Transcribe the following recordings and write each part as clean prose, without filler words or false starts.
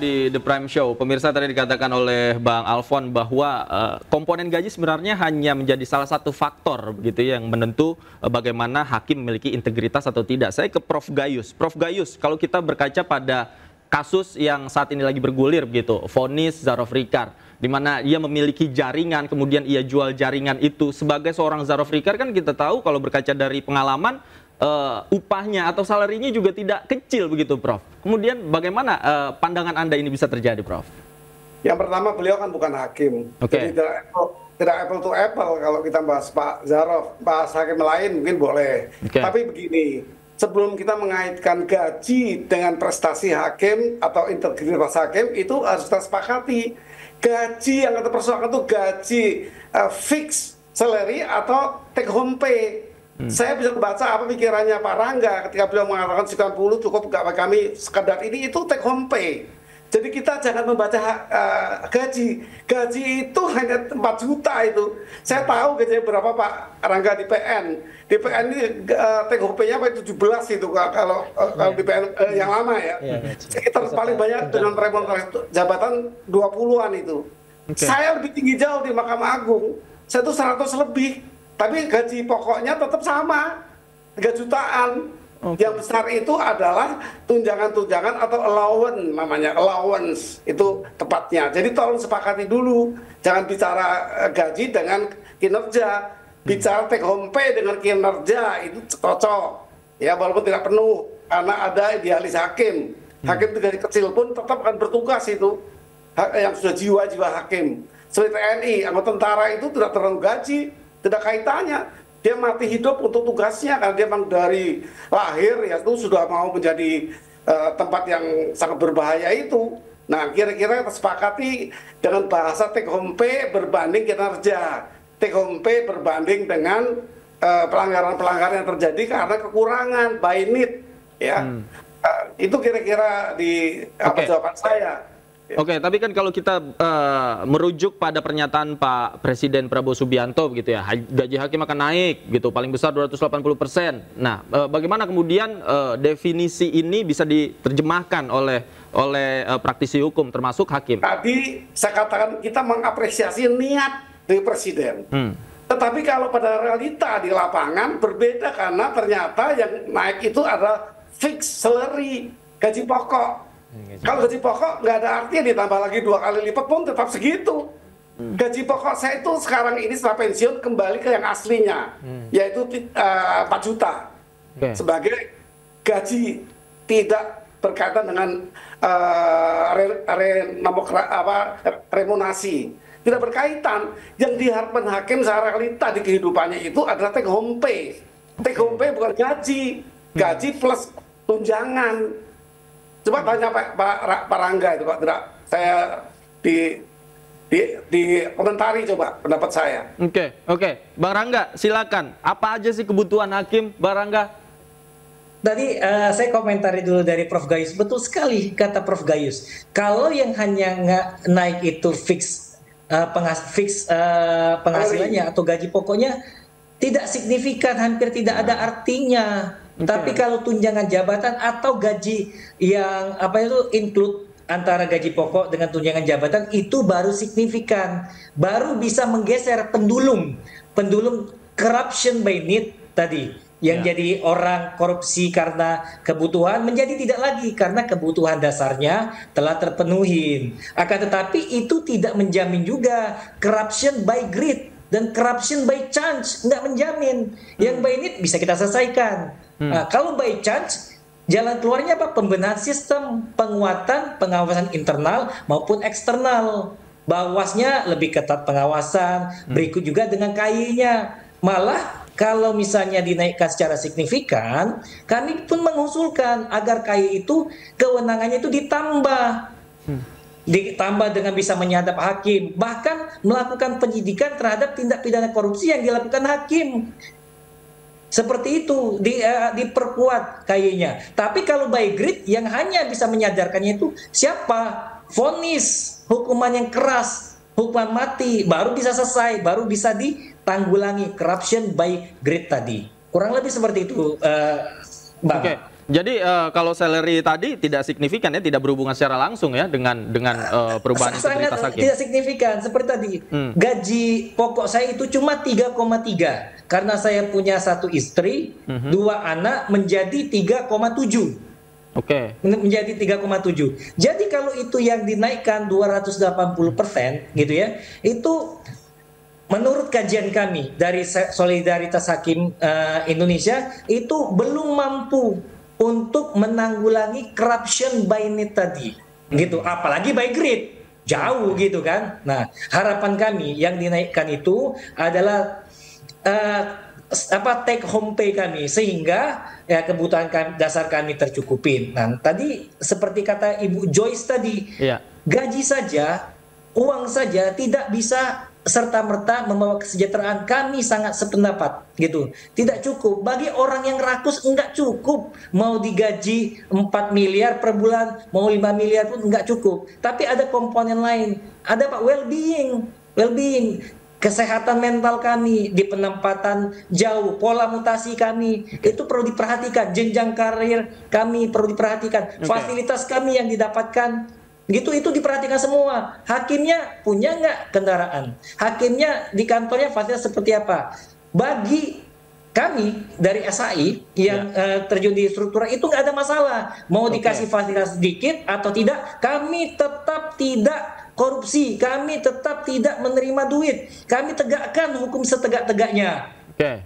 di The Prime Show. Pemirsa, tadi dikatakan oleh Bang Alfon bahwa komponen gaji sebenarnya hanya menjadi salah satu faktor begitu yang menentu bagaimana hakim memiliki integritas atau tidak. Saya ke Prof Gayus. Prof Gayus, kalau kita berkaca pada kasus yang saat ini lagi bergulir begitu, vonis Zarof Rikar, di mana ia memiliki jaringan, kemudian ia jual jaringan itu. Sebagai seorang Zarof Rikar kan kita tahu kalau berkaca dari pengalaman, upahnya atau salarinya juga tidak kecil begitu, Prof. Kemudian bagaimana pandangan Anda ini bisa terjadi, Prof? Yang pertama, beliau kan bukan hakim. Oke. Jadi tidak apple to apple kalau kita bahas Pak Zarof. Bahas hakim lain mungkin boleh. Oke. Tapi begini, sebelum kita mengaitkan gaji dengan prestasi hakim atau integritas hakim, itu harus kita sepakati. Gaji yang kita persoalkan itu gaji fix salary atau take home pay. Saya bisa membaca apa pikirannya Pak Rangga ketika beliau mengatakan 90 cukup nggak bagi kami sekedar ini, itu take home pay. Jadi kita jangan membaca gaji. Gaji itu hanya 4 juta itu. Saya tahu gajinya berapa Pak Rangga di PN. Di PN ini take home pay-nya 17 itu kalau di PN yang lama ya. Sekitar paling banyak dengan remunerasi jabatan 20-an itu. Saya lebih tinggi jauh di Mahkamah Agung. Saya tuh 100 lebih. Tapi gaji pokoknya tetap sama, 3 jutaan. Yang besar itu adalah tunjangan-tunjangan atau allowance, namanya allowance itu tepatnya. Jadi tolong sepakati dulu, jangan bicara gaji dengan kinerja, bicara take home pay dengan kinerja itu cocok. Ya walaupun tidak penuh karena ada idealis hakim. Hakim dari kecil pun tetap akan bertugas itu yang sudah jiwa-jiwa hakim. Seperti TNI, anggota tentara itu tidak terlalu gaji. Tidak kaitannya, dia mati hidup untuk tugasnya karena dia memang dari lahir ya itu sudah mau menjadi tempat yang sangat berbahaya itu. Nah kira-kira sepakati dengan bahasa take home pay berbanding kinerja, take home pay berbanding dengan pelanggaran-pelanggaran yang terjadi karena kekurangan by need ya. Itu kira-kira di jawaban saya. Oke, tapi kan kalau kita merujuk pada pernyataan Pak Presiden Prabowo Subianto begitu ya, gaji hakim akan naik gitu, paling besar 280%. Nah, bagaimana kemudian definisi ini bisa diterjemahkan oleh praktisi hukum termasuk hakim? Tadi saya katakan kita mengapresiasi niat dari Presiden. Tetapi kalau pada realita di lapangan berbeda karena ternyata yang naik itu adalah fixed salary, gaji pokok. Kalau gaji pokok nggak ada artinya ditambah lagi 2 kali lipat pun tetap segitu. Gaji pokok saya itu sekarang ini setelah pensiun kembali ke yang aslinya, yaitu 4 juta. Sebagai gaji tidak berkaitan dengan remunerasi. Tidak berkaitan. Yang diharapkan hakim secara realita di kehidupannya itu adalah take home pay. Take home pay bukan gaji. Gaji plus tunjangan. Coba tanya Pak Rangga itu, Pak, tidak saya di komentari coba pendapat saya. Oke. Bang Rangga, silakan. Apa aja sih kebutuhan hakim, Bang Rangga? Tadi saya komentari dulu dari Prof Gayus. Betul sekali kata Prof Gayus. Kalau yang hanya naik itu fix penghasilannya atau gaji pokoknya tidak signifikan, hampir tidak ada artinya. Tapi kalau tunjangan jabatan atau gaji yang include antara gaji pokok dengan tunjangan jabatan itu baru signifikan, baru bisa menggeser pendulum corruption by need tadi yang jadi orang korupsi karena kebutuhan menjadi tidak lagi karena kebutuhan dasarnya telah terpenuhi. Akan tetapi itu tidak menjamin juga corruption by greed dan corruption by chance, nggak menjamin. Yang by need bisa kita selesaikan. Nah, kalau by chance, jalan keluarnya apa? Pembenahan sistem, penguatan, pengawasan internal maupun eksternal. Bawasnya lebih ketat pengawasan, berikut juga dengan KAI-nya. Malah kalau misalnya dinaikkan secara signifikan, kami pun mengusulkan agar KAI itu kewenangannya itu ditambah. Ditambah dengan bisa menyadap hakim, bahkan melakukan penyidikan terhadap tindak pidana korupsi yang dilakukan hakim. Seperti itu diperkuat kayaknya. Tapi kalau by greed yang hanya bisa menyadarkannya itu siapa? Vonis, hukuman yang keras, hukuman mati baru bisa selesai, baru bisa ditanggulangi corruption by greed tadi. Kurang lebih seperti itu, Bang. Jadi kalau salary tadi tidak signifikan ya, tidak berhubungan secara langsung ya dengan perubahan integritas sangat hakim. tidak signifikan. Seperti tadi, gaji pokok saya itu cuma 3,3 karena saya punya 1 istri, 2 anak menjadi 3,7. Oke. Menjadi 3,7. Jadi kalau itu yang dinaikkan 280% gitu ya, itu menurut kajian kami dari Solidaritas Hakim Indonesia itu belum mampu untuk menanggulangi corruption by net tadi, gitu. Apalagi by greed, jauh gitu kan. Nah, harapan kami yang dinaikkan itu adalah take home pay kami, sehingga ya kebutuhan dasar kami tercukupin. Nah, tadi seperti kata Ibu Joyce tadi, gaji saja, uang saja tidak bisa serta-merta membawa kesejahteraan. Kami sangat sependapat gitu. Tidak cukup. Bagi orang yang rakus enggak cukup. Mau digaji 4 miliar per bulan, mau 5 miliar pun enggak cukup. Tapi ada komponen lain. Ada Pak, well-being. Kesehatan mental kami di penempatan jauh, pola mutasi kami itu perlu diperhatikan, jenjang karir kami perlu diperhatikan, fasilitas kami yang didapatkan gitu itu diperhatikan semua. Hakimnya punya nggak kendaraan? Hakimnya di kantornya fasilitas seperti apa? Bagi kami dari SAI yang terjun di struktur itu nggak ada masalah. Mau dikasih fasilitas sedikit atau tidak, kami tetap tidak korupsi, kami tetap tidak menerima duit, kami tegakkan hukum setegak-tegaknya.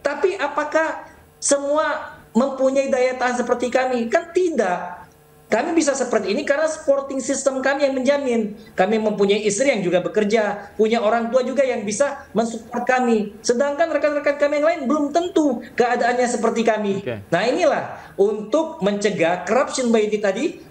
Tapi apakah semua mempunyai daya tahan seperti kami? Kan tidak. Kami bisa seperti ini karena supporting system kami yang menjamin. Kami mempunyai istri yang juga bekerja, punya orang tua juga yang bisa mensupport kami. Sedangkan rekan-rekan kami yang lain belum tentu keadaannya seperti kami. Nah inilah untuk mencegah corruption by it tadi,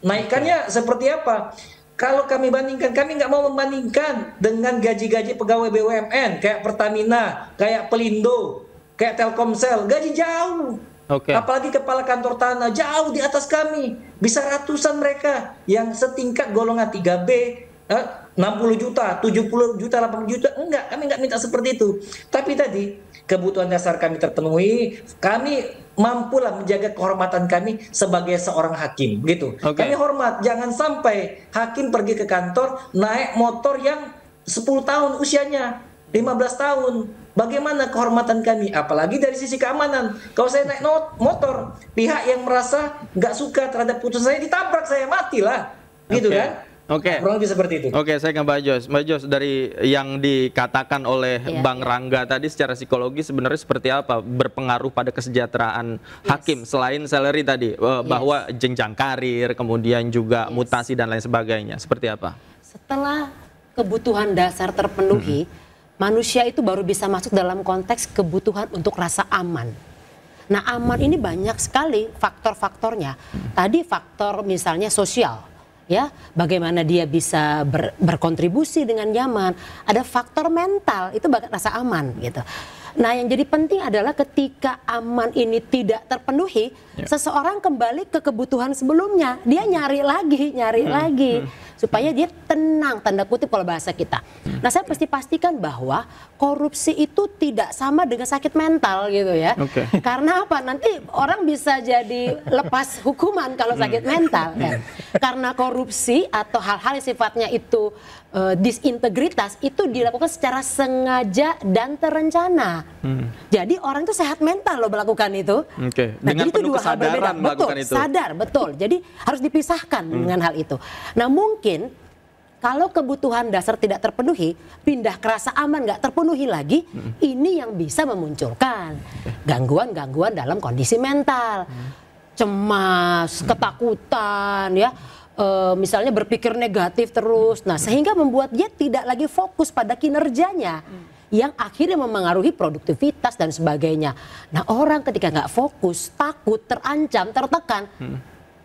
naikannya seperti apa? Kalau kami bandingkan, kami nggak mau membandingkan dengan gaji-gaji pegawai BUMN kayak Pertamina, kayak Pelindo, kayak Telkomsel, gaji jauh. Apalagi kepala kantor tanah jauh di atas kami, bisa ratusan mereka yang setingkat golongan 3B, 60 juta, 70 juta, 80 juta. Enggak, kami nggak minta seperti itu. Tapi tadi kebutuhan dasar kami terpenuhi, kami mampulah menjaga kehormatan kami sebagai seorang hakim, gitu. Kami hormat, jangan sampai hakim pergi ke kantor naik motor yang 10 tahun usianya, 15 tahun. Bagaimana kehormatan kami? Apalagi dari sisi keamanan. Kalau saya naik motor, pihak yang merasa nggak suka terhadap putusan saya ditabrak, saya matilah, gitu kan? Kurang lebih seperti itu. Saya ke Mbak Jos. Mbak Jos, dari yang dikatakan oleh Bang Rangga tadi secara psikologi sebenarnya seperti apa berpengaruh pada kesejahteraan hakim selain salary tadi, bahwa jenjang karir, kemudian juga mutasi dan lain sebagainya. Seperti apa? Setelah kebutuhan dasar terpenuhi, manusia itu baru bisa masuk dalam konteks kebutuhan untuk rasa aman. Nah, aman ini banyak sekali faktor-faktornya. Tadi faktor misalnya sosial, ya, bagaimana dia bisa berkontribusi dengan nyaman. Ada faktor mental, itu rasa aman gitu. Nah, yang jadi penting adalah ketika aman ini tidak terpenuhi, seseorang kembali ke kebutuhan sebelumnya. Dia nyari lagi supaya dia tenang, tanda kutip kalau bahasa kita. Nah, saya pastikan bahwa korupsi itu tidak sama dengan sakit mental gitu ya. Karena apa? Nanti orang bisa jadi lepas hukuman kalau sakit mental ya. Karena korupsi atau hal-hal yang sifatnya itu disintegritas itu dilakukan secara sengaja dan terencana. Jadi orang itu sehat mental loh melakukan itu. Nah, dengan itu penuh dua hal berbeda. melakukan itu. Sadar, betul. Jadi harus dipisahkan dengan hal itu. Nah, mungkin kalau kebutuhan dasar tidak terpenuhi, pindah ke rasa aman nggak terpenuhi lagi, ini yang bisa memunculkan gangguan-gangguan dalam kondisi mental. Cemas, ketakutan, ya. Misalnya berpikir negatif terus, nah sehingga membuat dia tidak lagi fokus pada kinerjanya, yang akhirnya memengaruhi produktivitas dan sebagainya. Nah, orang ketika nggak fokus, takut, terancam, tertekan,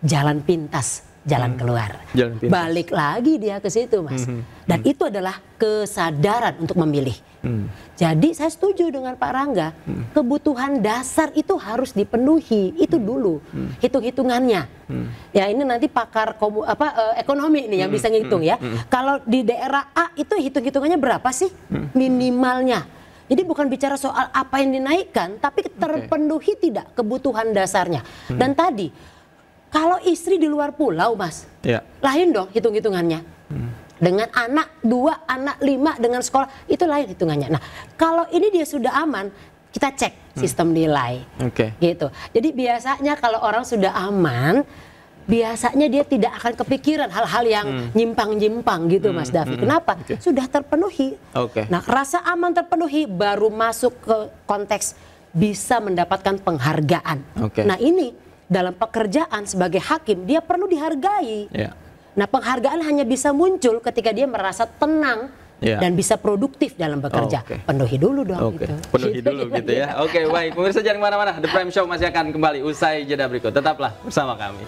jalan pintas, jalan keluar, balik lagi dia ke situ, Mas. Dan itu adalah kesadaran untuk memilih. Jadi saya setuju dengan Pak Rangga, kebutuhan dasar itu harus dipenuhi, itu dulu hitung-hitungannya. Ya, ini nanti pakar ekonomi nih yang bisa ngitung ya. Kalau di daerah A itu hitung-hitungannya berapa sih minimalnya? Jadi bukan bicara soal apa yang dinaikkan, tapi terpenuhi tidak kebutuhan dasarnya. Dan tadi, kalau istri di luar pulau, Mas, lain dong hitung-hitungannya. Dengan anak 2, anak 5, dengan sekolah, itu lain hitungannya. Nah, kalau ini dia sudah aman, kita cek sistem nilai. Gitu. Jadi biasanya kalau orang sudah aman, biasanya dia tidak akan kepikiran hal-hal yang nyimpang-nyimpang gitu, Mas Davi. Kenapa? Sudah terpenuhi. Nah, rasa aman terpenuhi baru masuk ke konteks bisa mendapatkan penghargaan. Nah, ini dalam pekerjaan sebagai hakim dia perlu dihargai. Nah, penghargaan hanya bisa muncul ketika dia merasa tenang dan bisa produktif dalam bekerja. Penuhi dulu dong. Penuhi dulu gitu ya. Baik. Pemirsa jangan kemana-mana. The Prime Show masih akan kembali usai jeda berikut. Tetaplah bersama kami.